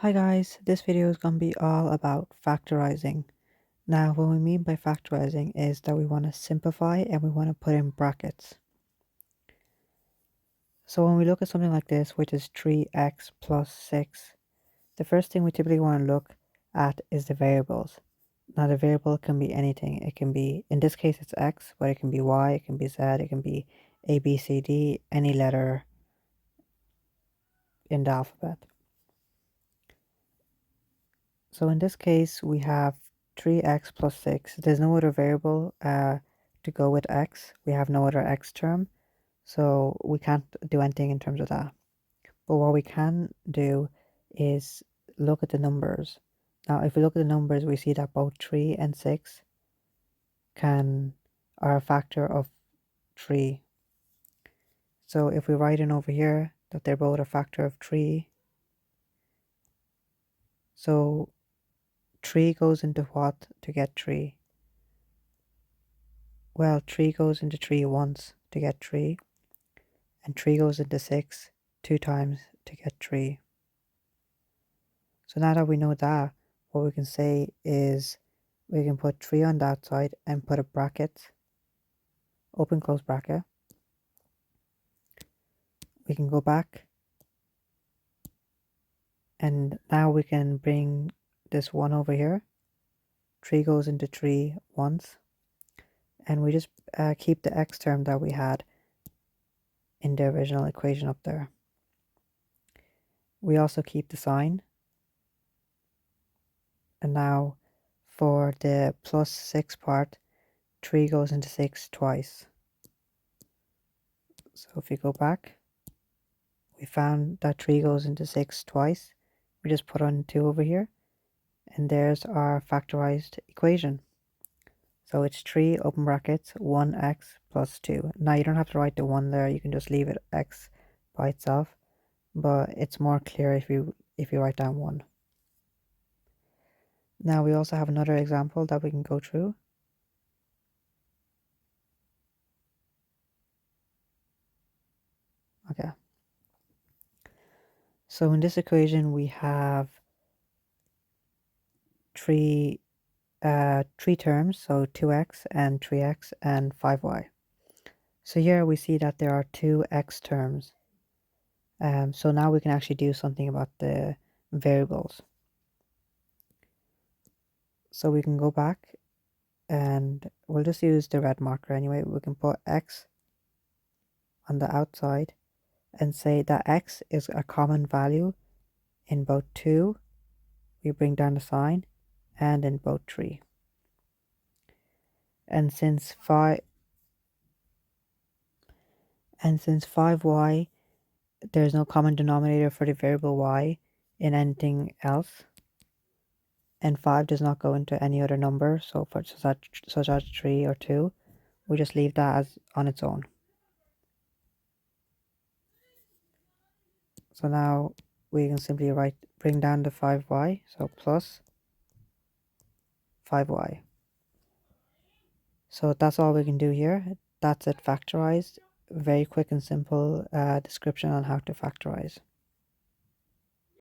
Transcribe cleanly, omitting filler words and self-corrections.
Hi guys, this video is going to be all about factorizing. Now, what we mean by factorizing is that we want to simplify and we want to put in brackets. So when we look at something like this, which is 3x plus 6, the first thing we typically want to look at is the variables. Now, the variable can be anything. It can be, in this case, it's x, but it can be y, it can be z, it can be a, b, c, d, any letter in the alphabet. So in this case, we have 3x plus 6. There's no other variable to go with x. We have no other x term, so we can't do anything in terms of that. But what we can do is look at the numbers. Now, if we look at the numbers, we see that both 3 and 6 are a factor of 3. So if we write in over here that they're both a factor of 3, so 3 goes into what to get 3? Well, 3 goes into 3 once to get 3, and 3 goes into 6 2 times to get 3. So now that we know that, what we can say is we can put 3 on that side and put a bracket, open close bracket. We can go back, and now we can bring this 1 over here. 3 goes into 3 once, and we just keep the x term that we had in the original equation up there. We also keep the sign, and now for the plus 6 part, 3 goes into 6 twice. So if we go back, we found that 3 goes into 6 twice. We just put on 2 over here, and there's our factorized equation. So it's 3 open brackets 1x plus 2. Now you don't have to write the 1 there, you can just leave it x by itself, but it's more clear if you write down 1. Now we also have another example that we can go through. Okay. So in this equation we have three terms, so 2x and 3x and 5y. So here we see that there are 2 x terms. So now we can actually do something about the variables. So we can go back, and we'll just use the red marker anyway. We can put x on the outside and say that x is a common value in both 2, we bring down the sign, and in both 3. And since 5y, there's no common denominator for the variable y in anything else, and 5 does not go into any other number, so for such as 3 or 2, we just leave that as on its own. So now we can simply bring down the 5y, so plus 5y. So that's all we can do here. That's it factorized. Very quick and simple description on how to factorize.